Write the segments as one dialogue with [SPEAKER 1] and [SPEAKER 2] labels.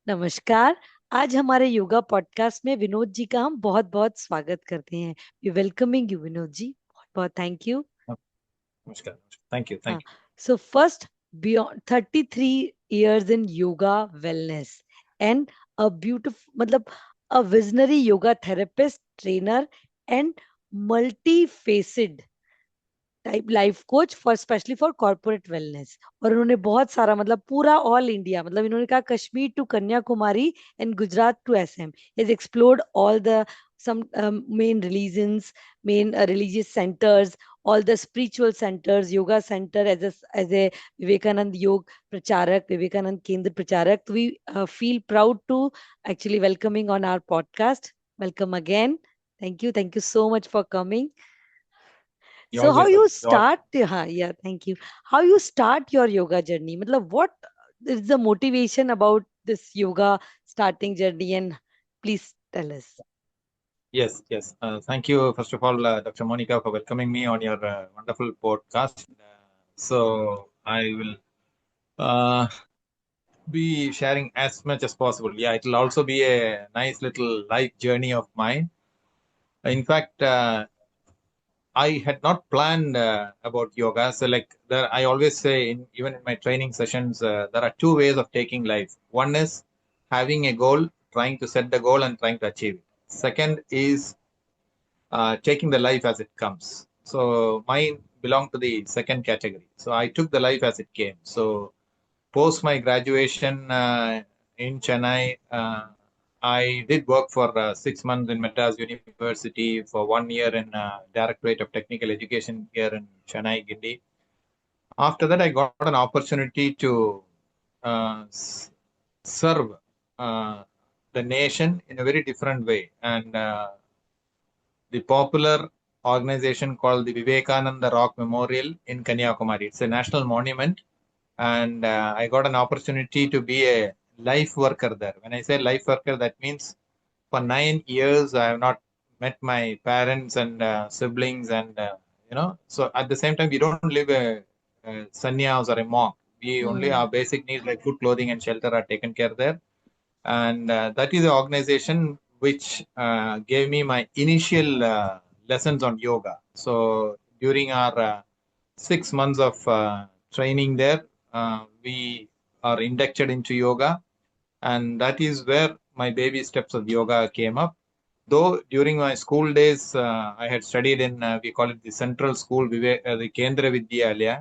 [SPEAKER 1] नमस्कार। आज हमारे योगा पॉडकास्ट में विनोद जी का हम बहुत बहुत स्वागत करते हैं। We welcoming you Vinod ji, बहुत बहुत thank you.
[SPEAKER 2] Namaskar. Thank you.
[SPEAKER 1] हाँ,
[SPEAKER 2] Thank you.
[SPEAKER 1] So first, beyond 33 years in yoga wellness and a beautiful, मतलब a visionary yoga therapist, trainer and multi faceted type life coach for specially for corporate wellness. और उन्होंने बहुत सारा, मतलब पूरा all India, मतलब इन्होंने कहा Kashmir to Kanyakumari and Gujarat to Assam, is explored all the some main religions, main religious centers, all the spiritual centers, yoga center, as a Vivekanand Yog Pracharak, Vivekanand Kendra Pracharak. We feel proud to actually welcoming on our podcast. Welcome again. Thank you so much for coming.
[SPEAKER 2] You're
[SPEAKER 1] So how
[SPEAKER 2] always
[SPEAKER 1] you
[SPEAKER 2] welcome. You're
[SPEAKER 1] start? Yeah, thank you. How you start your yoga journey? Matlab, what is the motivation about this yoga starting journey? And please tell us.
[SPEAKER 2] yes, yes. Thank you, first of all, Dr. Monica, for welcoming me on your wonderful podcast. So I will uh, be sharing as much as possible. Yeah, it will also be a nice little life journey of mine. In fact, I had not planned about yoga. So, like, I always say, even in my training sessions, there are two ways of taking life. One is having a goal, trying to set the goal and trying to achieve it. Second is taking the life as it comes. So, mine belonged to the second category. So, I took the life as it came. So, post my graduation in Chennai, I did work for 6 months in Madras University, for 1 year in Directorate of Technical Education here in Chennai, Gindi. After that, I got an opportunity to serve uh, the nation in a very different way. And the popular organization called the Vivekananda Rock Memorial in Kanyakumari. It's a national monument, and I got an opportunity to be a life worker there. When I say life worker, that means for 9 years I have not met my parents and siblings, and So at the same time, we don't live a sannyas or a monk. We only
[SPEAKER 1] Hmm.
[SPEAKER 2] our basic needs like food, clothing, and shelter are taken care there, and that is the organization which gave me my initial lessons on yoga. So during our 6 months of training there, we are inducted into yoga, and that is where my baby steps of yoga came up. Though during my school days, I had studied in, we call it the central school, the Kendra Vidyalaya.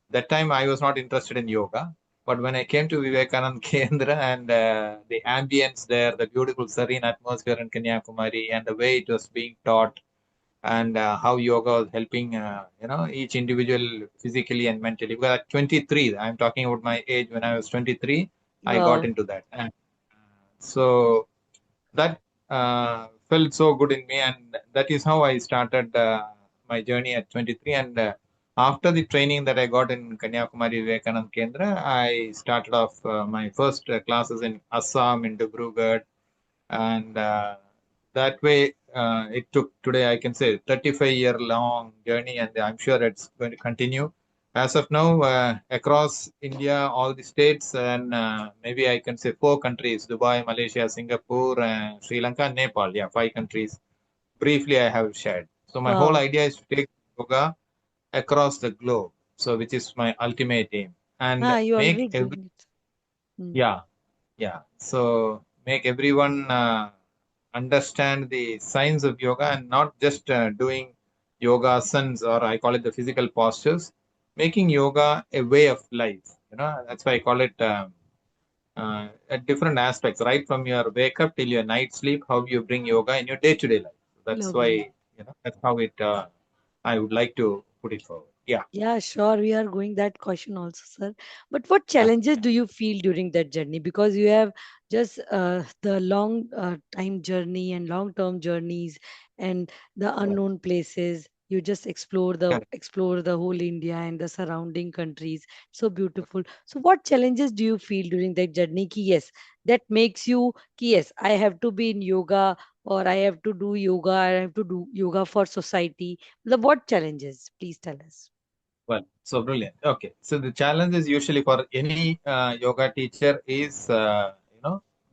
[SPEAKER 2] That time I was not interested in yoga. But when I came to Vivekanand Kendra and the ambience there, the beautiful serene atmosphere in Kanyakumari, and the way it was being taught, and how yoga was helping, each individual physically and mentally. Because at 23, I'm talking about my age when I was 23, I got
[SPEAKER 1] Wow.
[SPEAKER 2] into that. And so that felt so good in me, and that is how I started my journey at 23. And after the training that I got in Kanyakumari Vivekanand Kendra, I started off my first classes in Assam, in Dibrugarh, and that way it took, today I can say, 35-year long journey, and I'm sure it's going to continue as of now, across India, all the states, and maybe I can say 4 countries: Dubai, Malaysia, Singapore, Sri Lanka, Nepal. Yeah, 5 countries briefly I have shared. So my whole
[SPEAKER 1] Wow.
[SPEAKER 2] idea is to take yoga across the globe, so which is my ultimate aim, and
[SPEAKER 1] Ah, you
[SPEAKER 2] make
[SPEAKER 1] already
[SPEAKER 2] every,
[SPEAKER 1] doing it. Hmm.
[SPEAKER 2] yeah, yeah. So make everyone understand the science of yoga, and not just doing yoga asanas, or I call it the physical postures, making yoga a way of life. That's why I call it at different aspects, right from your wake up till your night sleep, how you bring yoga in your day-to-day life. That's why,
[SPEAKER 1] Lovely.
[SPEAKER 2] that's how it, I would like to put it forward. Yeah.
[SPEAKER 1] Yeah, sure. We are going that question also, sir. But what
[SPEAKER 2] Yeah.
[SPEAKER 1] challenges do you feel during that journey? Because you have just the long time journey and long term journeys and the unknown places. You just
[SPEAKER 2] Yeah.
[SPEAKER 1] explore the whole India and the surrounding countries. So beautiful. So what challenges do you feel during that journey? Ki yes, that makes you ki yes, I have to be in yoga, or I have to do yoga. I have to do yoga for society. What challenges? Please tell us.
[SPEAKER 2] Well, so brilliant. Okay. So the challenge is usually for any yoga teacher is,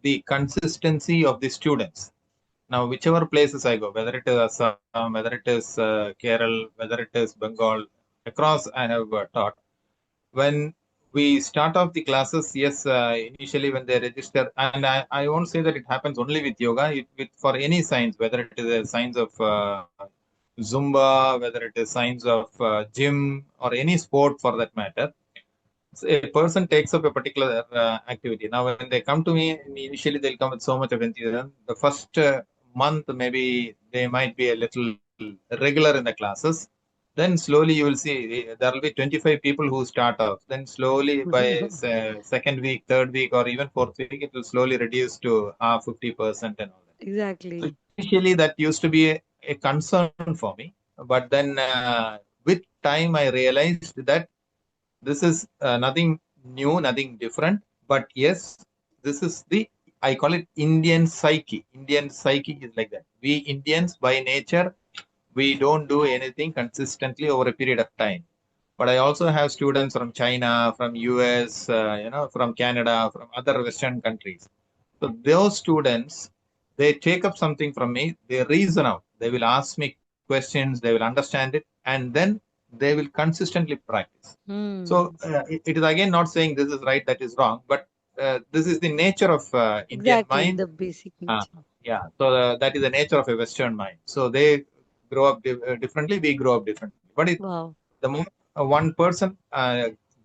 [SPEAKER 2] the consistency of the students. Now, whichever places I go, whether it is Assam, whether it is Kerala, whether it is Bengal, across I have taught. When we start off the classes, yes, initially when they register, and I won't say that it happens only with yoga, with for any science, whether it is a science of Zumba, whether it is science of gym, or any sport for that matter. So a person takes up a particular activity. Now, when they come to me, initially they'll come with so much of enthusiasm. The first month, maybe they might be a little regular in the classes. Then slowly you will see there will be 25 people who start off. Then slowly by second week, third week, or even fourth week, it will slowly reduce to 50% and all that. So
[SPEAKER 1] Exactly.
[SPEAKER 2] initially that used to be a concern for me. But then with time, I realized that this is nothing new, nothing different. But yes, this is the, I call it Indian psyche. Indian psyche is like that. We Indians by nature, we don't do anything consistently over a period of time. But I also have students from China, from US, from Canada, from other Western countries. So those students, they take up something from me, they reason out. They will ask me questions, they will understand it, and then they will consistently practice. So
[SPEAKER 1] Hmm.
[SPEAKER 2] it is again not saying this is right, that is wrong, but this is the nature of Indian
[SPEAKER 1] Exactly,
[SPEAKER 2] mind.
[SPEAKER 1] the basic
[SPEAKER 2] Uh,
[SPEAKER 1] nature.
[SPEAKER 2] yeah, so that is the nature of a Western mind. So they grow up differently, we grow up differently. But
[SPEAKER 1] Wow.
[SPEAKER 2] the moment one person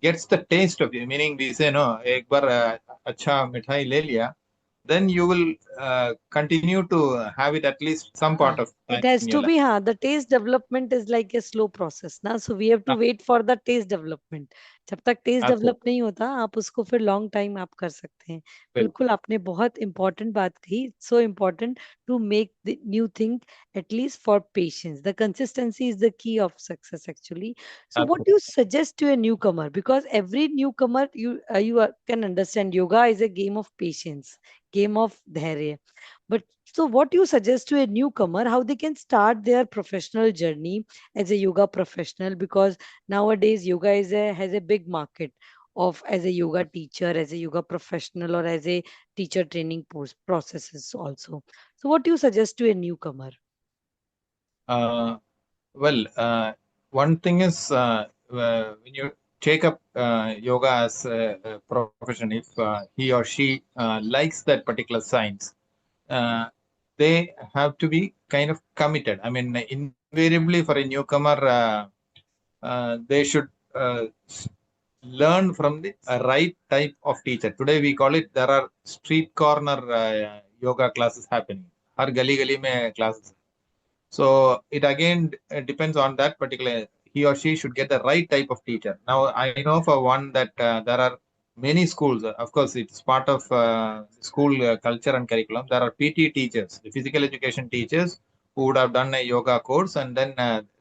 [SPEAKER 2] gets the taste of it, meaning we say, no, ek bar acha mithai le liya, then you will continue to have it at least some part
[SPEAKER 1] हाँ,
[SPEAKER 2] of
[SPEAKER 1] it
[SPEAKER 2] time in
[SPEAKER 1] has
[SPEAKER 2] your
[SPEAKER 1] to
[SPEAKER 2] life.
[SPEAKER 1] be, हाँ, the taste development is like a slow process ना, so we have to
[SPEAKER 2] Ah,
[SPEAKER 1] wait for the taste development. जब तक test develop
[SPEAKER 2] absolutely.
[SPEAKER 1] नहीं होता आप उसको फिर लॉन्ग टाइम आप कर सकते हैं.
[SPEAKER 2] Well,
[SPEAKER 1] बिल्कुल आपने बहुत इंपॉर्टेंट बात कही, so important to make the new thing at least for patience. The consistency is the key of success actually. So what do you
[SPEAKER 2] absolutely.
[SPEAKER 1] suggest to a newcomer? Because every newcomer, can understand yoga is a game of patience, game of dhairya. But so, what you suggest to a newcomer, how they can start their professional journey as a yoga professional? Because nowadays yoga has a big market of as a yoga teacher, as a yoga professional, or as a teacher training processes also. So, what do you suggest to a newcomer?
[SPEAKER 2] Uh, well, one thing is when you take up yoga as a profession, if he or she likes that particular science, uh, they have to be kind of committed. I mean, invariably for a newcomer, they should uh, s- learn from the right type of teacher. Today we call it, there are street corner yoga classes happening. Har gali gali mein classes. So it again depends on that particular, he or she should get the right type of teacher. Now I know for one that there are many schools. Of course, it's part of school culture and curriculum. There are PT teachers, the physical education teachers who would have done a yoga course, and then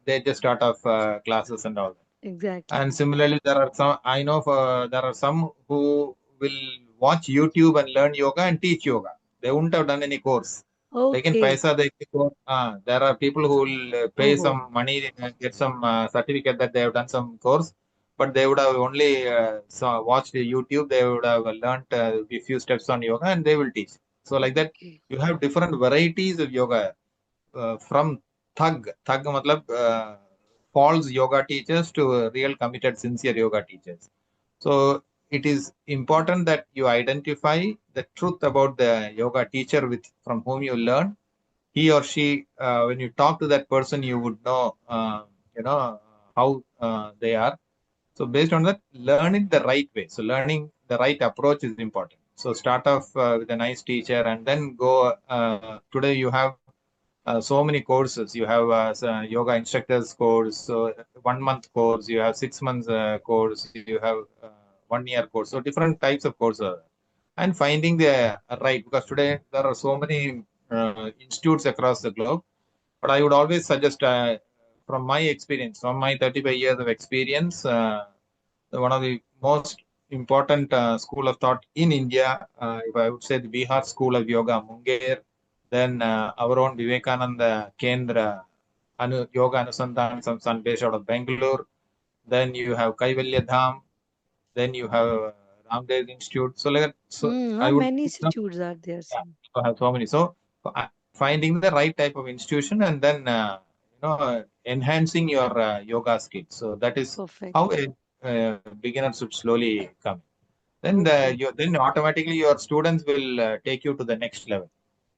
[SPEAKER 2] they just start off classes and all. And
[SPEAKER 1] Exactly.
[SPEAKER 2] similarly, there are some, I know there are some who will watch YouTube and learn yoga and teach yoga. They wouldn't have done any course. Like in
[SPEAKER 1] Okay.
[SPEAKER 2] Paisa, there are people who will pay
[SPEAKER 1] Oh,
[SPEAKER 2] some money and get some certificate that they have done some course, but they would have only watched YouTube. They would have learned a few steps on yoga and they will teach. So like that,
[SPEAKER 1] okay.
[SPEAKER 2] you have different varieties of yoga from thug matlab false yoga teachers to real committed sincere yoga teachers. So it is important that you identify the truth about the yoga teacher with from whom you learn. He or she, when you talk to that person, you would know you know how they are. So based on that, learn it the right way. So learning the right approach is important. So start off with a nice teacher and then go. Today you have so many courses. You have yoga instructors course, so 1 month course. You have 6 months course. You have 1 year course. So different types of courses, and finding the right, because today there are so many institutes across the globe. But I would always suggest, from my experience, from my 35 years of experience, one of the most important school of thought in India, if I would say the Bihar School of Yoga, Munger, then our own Vivekananda Kendra, Yoga Anusandhan Samsthan based out of Bangalore. Then you have Kaivalya Dham. Then you have Ramdev Institute. So like that, so
[SPEAKER 1] How
[SPEAKER 2] I would
[SPEAKER 1] many
[SPEAKER 2] pick some,
[SPEAKER 1] institutes are there,
[SPEAKER 2] yeah,
[SPEAKER 1] sir?
[SPEAKER 2] so I have so many. So finding the right type of institution and then enhancing your yoga skills. So that is how
[SPEAKER 1] Perfect.
[SPEAKER 2] a beginner should slowly come.
[SPEAKER 1] Okay.
[SPEAKER 2] Then automatically your students will take you to the next level.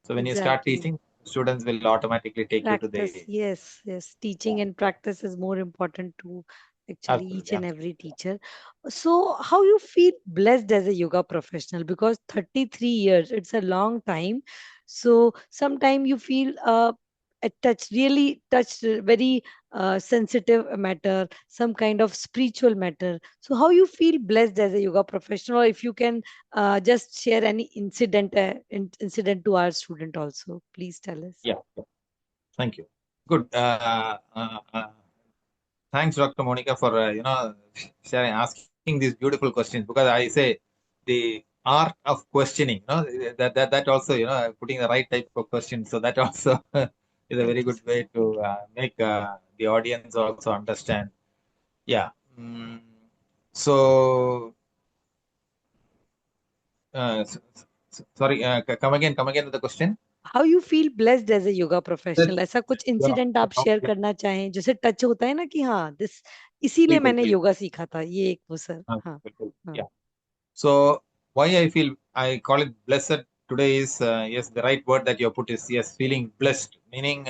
[SPEAKER 2] So when you start
[SPEAKER 1] Exactly.
[SPEAKER 2] teaching, students will automatically take you to
[SPEAKER 1] Practice,
[SPEAKER 2] the,
[SPEAKER 1] yes, yes.
[SPEAKER 2] yeah,
[SPEAKER 1] Teaching and practice is more important to actually
[SPEAKER 2] absolutely,
[SPEAKER 1] each and
[SPEAKER 2] absolutely.
[SPEAKER 1] every teacher. So, how you feel blessed as a yoga professional? Because 33 years, it's a long time. So, sometime you feel really touched a very sensitive matter, some kind of spiritual matter. So, how you feel blessed as a yoga professional? Or if you can just share any incident to our student also, please tell us.
[SPEAKER 2] Yeah, yeah. Thank you. Good. Thanks, Dr. Monica, for sharing, asking these beautiful questions, because I say the art of questioning, that also, putting the right type of questions. So that also is a very
[SPEAKER 1] Thank you,
[SPEAKER 2] good
[SPEAKER 1] sir.
[SPEAKER 2] way to make the audience also understand. Yeah. Mm, so, sorry, come again with the question.
[SPEAKER 1] How you feel blessed as a yoga
[SPEAKER 2] That,
[SPEAKER 1] professional ऐसा कुछ
[SPEAKER 2] yeah,
[SPEAKER 1] incident आप share
[SPEAKER 2] yeah,
[SPEAKER 1] करना चाहें जैसे touch होता है ना कि हाँ दिस इसीलिए
[SPEAKER 2] बिल्कुल
[SPEAKER 1] मैंने
[SPEAKER 2] बिल्कुल,
[SPEAKER 1] योगा सीखा था ये एक वो सर
[SPEAKER 2] हाँ,
[SPEAKER 1] हाँ
[SPEAKER 2] बिल्कुल,
[SPEAKER 1] हाँ
[SPEAKER 2] yeah. So why I feel I call it blessed today is, yes, the right word that you put is, yes, feeling blessed. Meaning,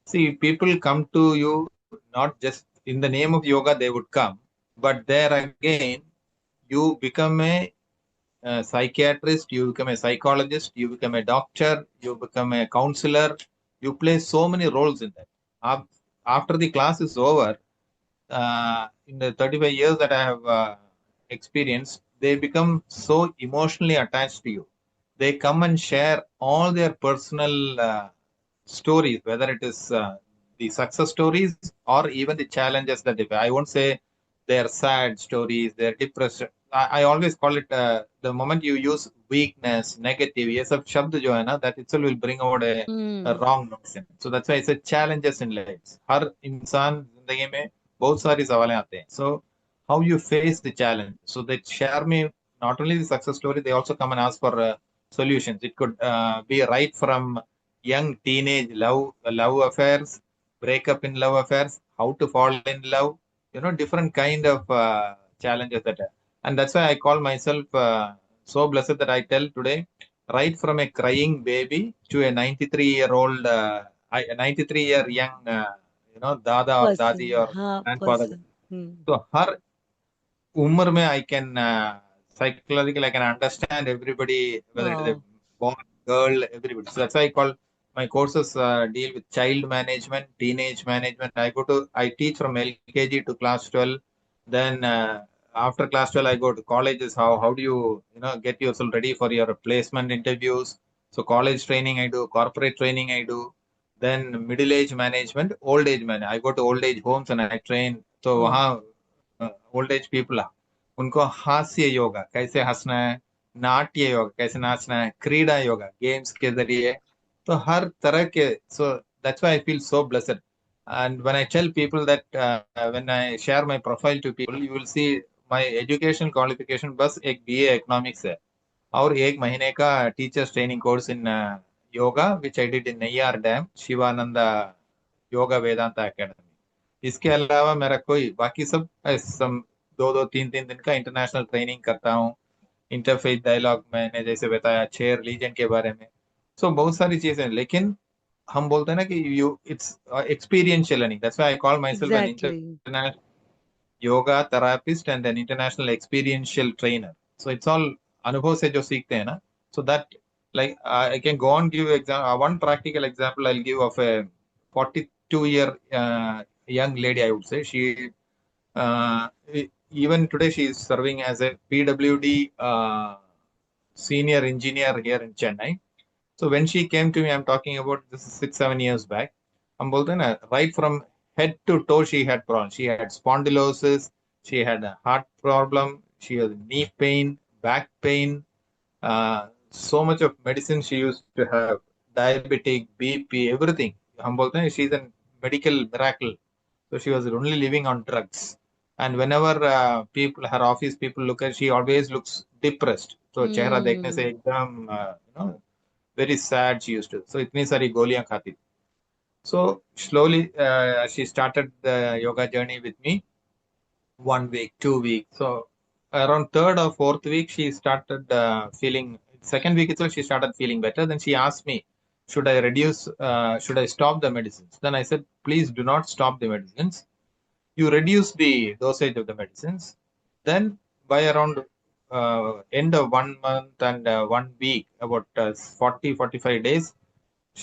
[SPEAKER 2] see, people come to you not just in the name of yoga they would come, but there again you become a psychiatrist, you become a psychologist, you become a doctor, you become a counselor. You play so many roles in that. After the class is over, in the 35 years that I have experienced, they become so emotionally attached to you. They come and share all their personal stories, whether it is the success stories or even the challenges that they face. I won't say their sad stories, their depression. I always call it, the moment you use weakness, negative, ये सब शब्द जो है ना, that itself will bring out a
[SPEAKER 1] hmm
[SPEAKER 2] wrong notion. So that's why I said challenges in life. हर इंसान जिंदगी में बहुत सारी सवालें आते हैं. So how you face the challenge. So they share me not only the success story, they also come and ask for solutions. It could be right from young teenage love affairs, breakup in love affairs, how to fall in love, different kind of challenges that and that's why I call myself so blessed that I tell today, right from a crying baby to a 93-year-old, a 93-year young, dada or
[SPEAKER 1] person
[SPEAKER 2] dadi or
[SPEAKER 1] हाँ
[SPEAKER 2] grandfather.
[SPEAKER 1] Person हम्म
[SPEAKER 2] So her उम्र में I can psychologically I can understand everybody, whether it is a
[SPEAKER 1] wow
[SPEAKER 2] boy, girl, everybody. So that's why I call my courses deal with child management, teenage management. I teach from LKG to class 12. Then after class 12, I go to colleges. How do you get yourself ready for your placement interviews? So college training I do, corporate training I do. Then middle age management, old age management. I go to old age homes and I train. So
[SPEAKER 1] wow
[SPEAKER 2] वहाँ old age people उनको हास्य योगा कैसे हंसना है, नाट्य योगा कैसे नाचना है, क्रीड़ा योगा गेम्स के जरिए, तो हर तरह के. So that's why I feel so blessed. And when I tell people that, when I share my profile to people, you will see my education qualification बस एक BA economics है और एक महीने का teachers training course in yoga which I did in Neyyar dam Sivananda yoga Vedanta academy. इसके अलावा मेरा कोई बाकी सब सम 2 2 3 3 दिन का इंटरनेशनल ट्रेनिंग करता हूँ. इंटरफेथ डायलॉग मैंने जैसे बताया, शेयर लीजन के बारे में. सो बहुत सारी चीजें, लेकिन हम बोलते हैं ना कि you it's experiential learning. That's why I call my self N
[SPEAKER 1] exactly
[SPEAKER 2] international yoga therapist and an international experiential trainer. So it's all अनुभव से जो सीखते हैं ना. So that, like I can go on give one practical example I'll give of a 42-year young lady. I would say she uh, e- even today she is serving as a PWD senior engineer here in Chennai. So when she came to me, I'm talking about this is 6 7 years back. I'm बोलते हैं ना, right from head to toe she had problems. She had spondylosis, she had a heart problem, she had knee pain, back pain, so much of medicine she used to have, diabetic, BP, everything. हम बोलते हैं she's a medical miracle. So she was only living on drugs. And whenever people, her office people look at, she always looks depressed. So chehra dekhne se
[SPEAKER 1] Hmm.
[SPEAKER 2] ekdam very sad she used to. So itni sari goliyan khati. So slowly she started the yoga journey with me. 1 week, 2 weeks. So around third or fourth week, she started feeling. Second week itself, she started feeling better. Then she asked me, "Should I reduce? Should I stop the medicines?" Then I said, "Please do not stop the medicines. You reduce the dosage of the medicines. Then by around end of 1 month and 1 week, about 40, 45 days,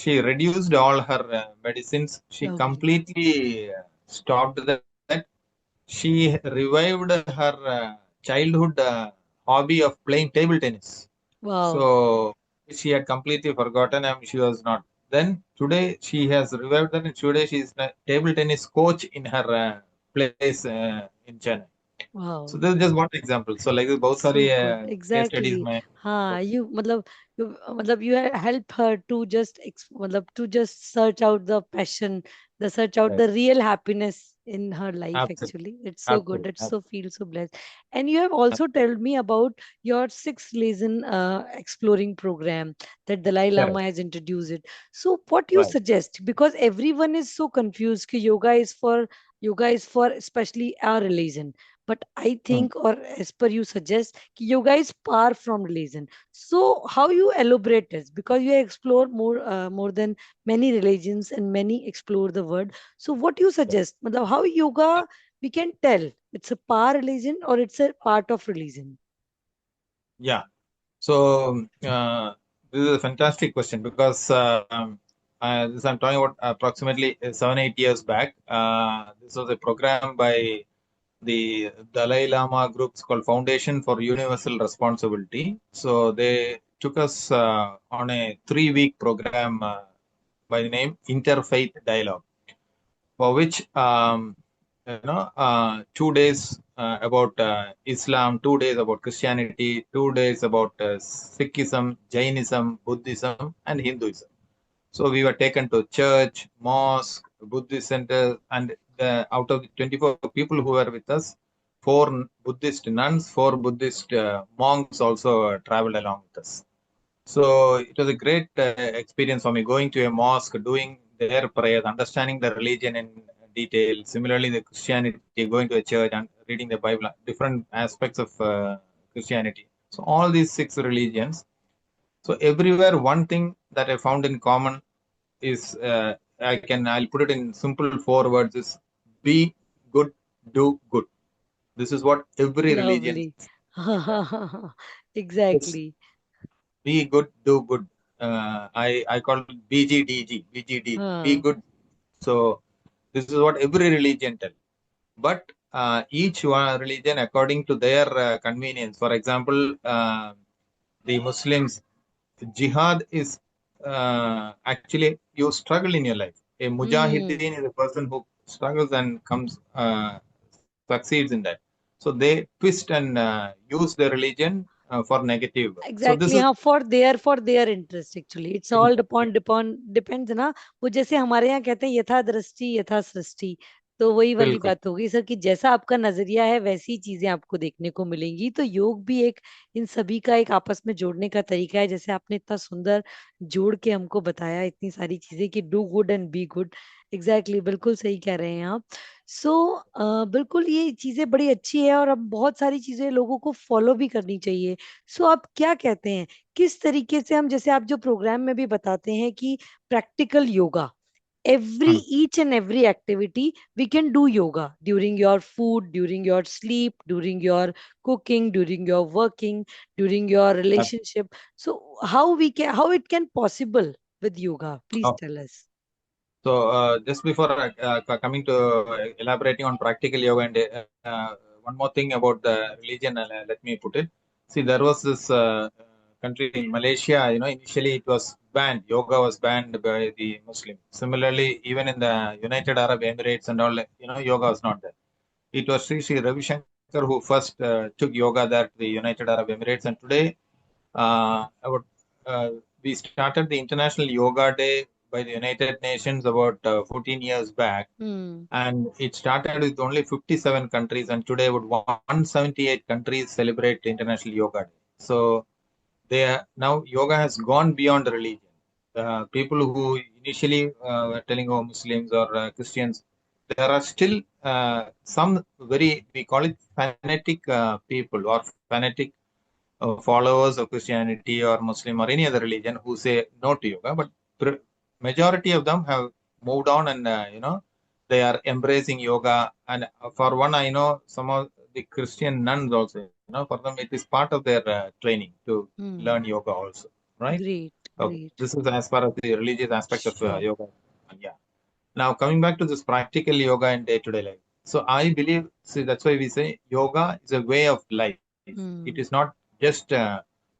[SPEAKER 2] she reduced all her medicines. She
[SPEAKER 1] Lovely.
[SPEAKER 2] completely stopped that. She revived her childhood hobby of playing table tennis.
[SPEAKER 1] Wow.
[SPEAKER 2] So she had completely forgotten and she was not. Then today she has revived that, and today she is a table tennis coach in her place in Chennai. So
[SPEAKER 1] Wow.
[SPEAKER 2] this is just one example. So like this, both are
[SPEAKER 1] So good.
[SPEAKER 2] case studies.
[SPEAKER 1] Exactly.
[SPEAKER 2] My
[SPEAKER 1] हाँ, you help her to just मतलब to just search out the passion, the search out
[SPEAKER 2] right.
[SPEAKER 1] the real happiness in her life.
[SPEAKER 2] Absolutely,
[SPEAKER 1] Actually, it's so good.
[SPEAKER 2] absolutely,
[SPEAKER 1] It's so
[SPEAKER 2] absolutely.
[SPEAKER 1] feel so blessed. And you have also told me about your 6 lesson exploring program that Dalai
[SPEAKER 2] Correct.
[SPEAKER 1] Lama has introduced it. So what you
[SPEAKER 2] Right.
[SPEAKER 1] suggest? Because everyone is so confused. कि yoga is for especially our religion, but I
[SPEAKER 2] Hmm.
[SPEAKER 1] think, or as per you suggest, कि yoga is far from religion. So how you elaborate this? Because you explore more than many religions and many explore the word. So what you suggest? मतलब how yoga we can tell it's a par religion or it's a part of religion?
[SPEAKER 2] Yeah. So this is a fantastic question because this I'm talking about approximately 7, 8 years back. This was a program by the Dalai Lama groups called Foundation for Universal Responsibility. So they took us on a 3 week program by the name Interfaith Dialogue, for which 2 days about Islam, 2 days about Christianity, 2 days about Sikhism, Jainism, Buddhism, and Hinduism. So we were taken to church, mosque, Buddhist center, and out of the 24 people who were with us, four Buddhist nuns, four Buddhist monks also traveled along with us. So it was a great experience for me going to a mosque, doing their prayers, understanding the religion in detail. Similarly, the Christianity, going to a church and reading the Bible, different aspects of Christianity. So all these 6 religions. So everywhere, one thing that I found in common is I'll put it in simple 4 words: is be good, do good. This is what every religion
[SPEAKER 1] Lovely.
[SPEAKER 2] says. Yes.
[SPEAKER 1] Exactly.
[SPEAKER 2] Be good, do good. I call it BGDG, BGD, be
[SPEAKER 1] Huh.
[SPEAKER 2] good. So this is what every religion tells. But each one religion according to their convenience. For example, the Muslims, jihad is actually you struggle in your life. A
[SPEAKER 1] Hmm.
[SPEAKER 2] mujahideen is a person who struggles and comes succeeds in that. So they twist and use their religion for negative. So this
[SPEAKER 1] exactly
[SPEAKER 2] is
[SPEAKER 1] हाँ for their interest actually it's all depend depends ना। वो जैसे हमारे यहाँ कहते हैं यथा दृष्टि यथा सृष्टि। तो वही वाली
[SPEAKER 2] बिल्कुल
[SPEAKER 1] बात होगी सर कि जैसा आपका नजरिया है वैसी चीजें आपको देखने को मिलेंगी। तो योग भी एक इन सभी का एक आपस में जोड़ने का तरीका है, जैसे आपने इतना सुंदर जोड़ के हमको बताया इतनी सारी चीजें कि do good and be good. Exactly बिल्कुल सही कह रहे हैं आप। सो बिल्कुल ये चीजें बड़ी अच्छी है और अब बहुत सारी चीजें लोगों को फॉलो भी करनी चाहिए। सो आप क्या कहते हैं किस तरीके से हम, जैसे आप जो प्रोग्राम में भी बताते हैं कि practical yoga every
[SPEAKER 2] Hmm.
[SPEAKER 1] each and every activity we can do yoga during your food, during your sleep, during your cooking, during your working, during your relationship. So how it can possible with yoga, please
[SPEAKER 2] Okay.
[SPEAKER 1] tell us.
[SPEAKER 2] So just before coming to elaborating on practical yoga and one more thing about the religion, let me put it. See, there was this country in Malaysia. Initially it was banned. Yoga was banned by the Muslims. Similarly, even in the United Arab Emirates and all, yoga was not there. It was Sri Ravi Shankar who first took yoga there to the United Arab Emirates, and today about uh, we started the International Yoga Day by the United Nations about 14 years back,
[SPEAKER 1] Hmm.
[SPEAKER 2] and it started with only 57 countries, and today about 178 countries celebrate International Yoga Day. So now yoga has gone beyond religion. People who initially were telling, oh, Muslims or Christians, there are still some very, we call it fanatic people or fanatic followers of Christianity or Muslim or any other religion who say no to yoga, but majority of them have moved on, and they are embracing yoga. And for one, I know some of the Christian nuns also. For them it is part of their training to learn
[SPEAKER 1] Hmm.
[SPEAKER 2] yoga also, right?
[SPEAKER 1] Great,
[SPEAKER 2] Okay,
[SPEAKER 1] great.
[SPEAKER 2] this is as far as the religious aspect of
[SPEAKER 1] Sure.
[SPEAKER 2] yoga. Yeah. Now, coming back to this practical yoga in day-to-day life. So I believe, see, that's why we say yoga is a way of life. It is not
[SPEAKER 1] Hmm.
[SPEAKER 2] just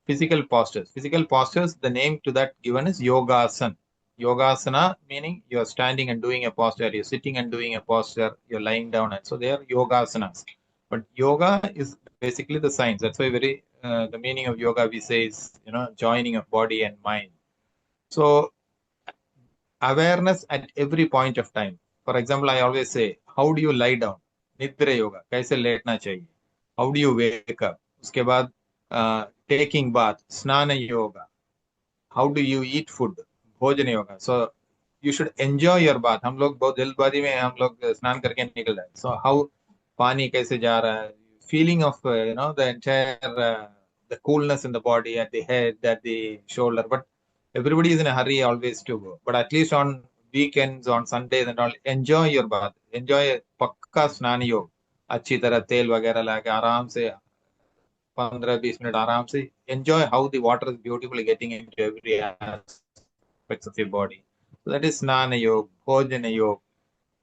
[SPEAKER 2] physical postures. Physical postures, the name to that given is yogasana. Yogasana meaning you're standing and doing a posture, you're sitting and doing a posture, you're lying down, and so they are yogasanas. But yoga is basically the science. That's why the meaning of yoga we say is joining of body and mind. So awareness at every point of time. For example, I always say, how do you lie down? Nidra yoga. कैसे लेटना चाहिए? How do you wake up? उसके बाद taking bath, स्नान yoga. How do you eat food? भोजन yoga. So you should enjoy your bath. हम लोग बहुत जल्दबाजी में हम लोग स्नान करके निकल जाए. So how पानी कैसे जा रहा है? Feeling of the entire the coolness in the body, at the head, at the shoulder. But everybody is in a hurry always to go. But at least on weekends, on Sundays and all, enjoy your bath. Enjoy पक्का स्नान योग. अच्छी तरह तेल वगैरह लगा आराम से 15-20 minutes आराम से enjoy how the water is beautifully getting into every aspects of your body. So that is Snana Yoga, Bhojana Yoga,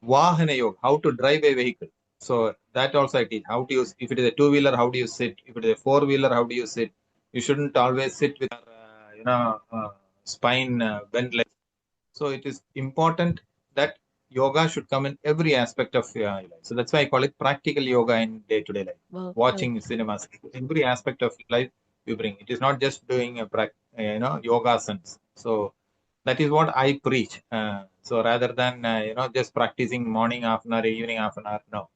[SPEAKER 2] Vahana Yoga, how to drive a vehicle. So that also I teach. How to use, if it is a two-wheeler, how do you sit? If it is a four-wheeler, how do you sit? You shouldn't always sit with spine bent like. So it is important that yoga should come in every aspect of your life. So that's why I call it practical yoga in day-to-day life.
[SPEAKER 1] Wow.
[SPEAKER 2] Watching cinemas, every aspect of life you bring. It is not just doing yoga asanas. So that is what I preach. So rather than just practicing morning half an hour, evening half an hour, no.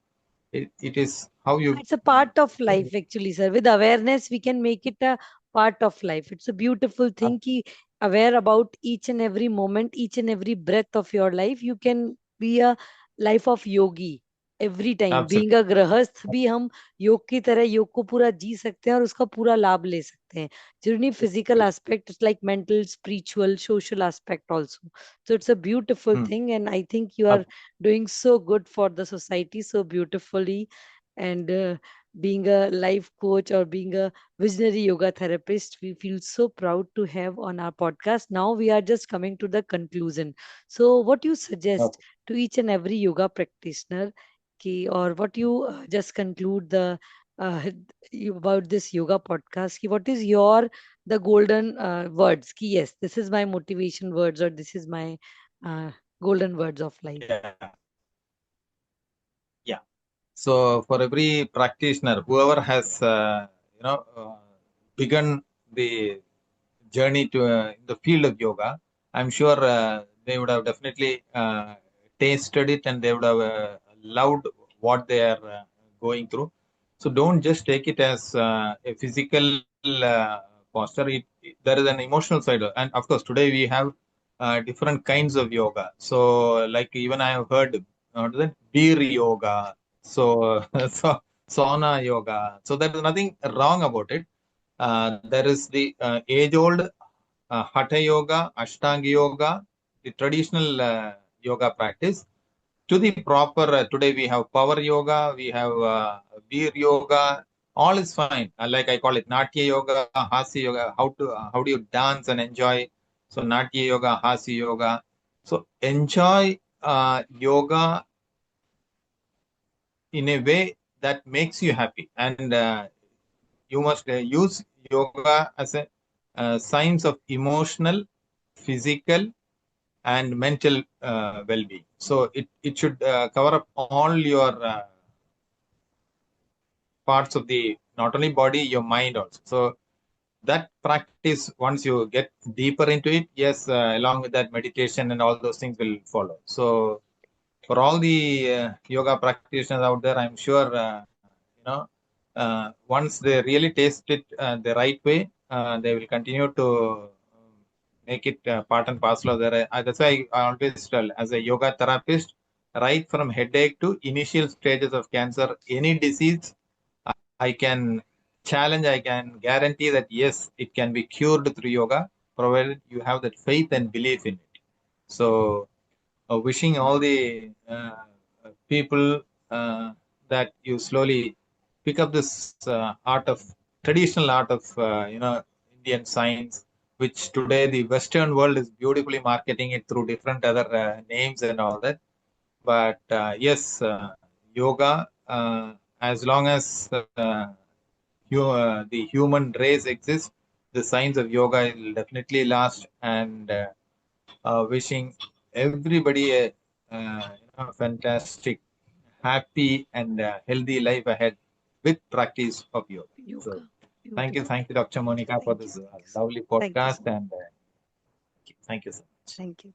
[SPEAKER 2] It is how you.
[SPEAKER 1] It's a part of life, actually, sir. With awareness, we can make it a part of life. It's a beautiful thing. Ki aware about each and every moment, each and every breath of your life. You can be a life of yogi every time. Being
[SPEAKER 2] Absolutely.
[SPEAKER 1] a grahasth भी हम योग की तरह योग को पूरा जी सकते हैं और उसका पूरा लाभ ले सकते हैं. जरूरी नहीं physical aspect, it's like mental, spiritual, social aspect also. So it's a beautiful
[SPEAKER 2] Hmm.
[SPEAKER 1] thing, and I think you are doing so good for the society so beautifully. And being a life coach or being a visionary yoga therapist, we feel so proud to have on our podcast. Now we are just coming to the conclusion. So what you suggest
[SPEAKER 2] Okay.
[SPEAKER 1] to each and every yoga practitioner, or what you just conclude the about this yoga podcast, what is your the golden words, yes, this is my motivation words, or this is my uh, golden words of life.
[SPEAKER 2] Yeah. Yeah. So for every practitioner, whoever has begun the journey to in the field of yoga, I'm sure they would have definitely tasted it, and they would have loved what they are going through. So don't just take it as a physical posture. There is an emotional side, and of course today we have different kinds of yoga. So like even I have heard that beer yoga, so so sauna yoga. So there is nothing wrong about it. There is the age-old Hatha Yoga, Ashtanga Yoga, the traditional yoga practice, to the proper. Today we have Power Yoga, we have Veer Yoga. All is fine. Like I call it Natya Yoga, Hasya Yoga. How do you dance and enjoy? So Natya Yoga, Hasya Yoga. So enjoy yoga in a way that makes you happy, and you must use yoga as a science of emotional, physical, and mental well-being. So it should cover up all your parts of the not only body, your mind also. So that practice, once you get deeper into it, yes, along with that, meditation and all those things will follow. So for all the yoga practitioners out there, I'm sure once they really taste it the right way, they will continue to make it part and parcel of their. That's why I always tell, as a yoga therapist, right from headache to initial stages of cancer, any disease, I can challenge, I can guarantee that yes, it can be cured through yoga, provided you have that faith and belief in it. So wishing all the people that you slowly pick up this art of traditional art of Indian science, which today the Western world is beautifully marketing it through different other names and all that. But yes, yoga, as long as the human race exists, the science of yoga will definitely last. And wishing everybody a fantastic, happy, and healthy life ahead with practice of yoga. So,
[SPEAKER 1] Yoga. Beautiful.
[SPEAKER 2] thank you, Dr. Monica, for
[SPEAKER 1] Thank you.
[SPEAKER 2] this
[SPEAKER 1] Thank you so
[SPEAKER 2] lovely
[SPEAKER 1] Thank you
[SPEAKER 2] podcast,
[SPEAKER 1] so
[SPEAKER 2] and
[SPEAKER 1] much.
[SPEAKER 2] thank you so much.
[SPEAKER 1] Thank you.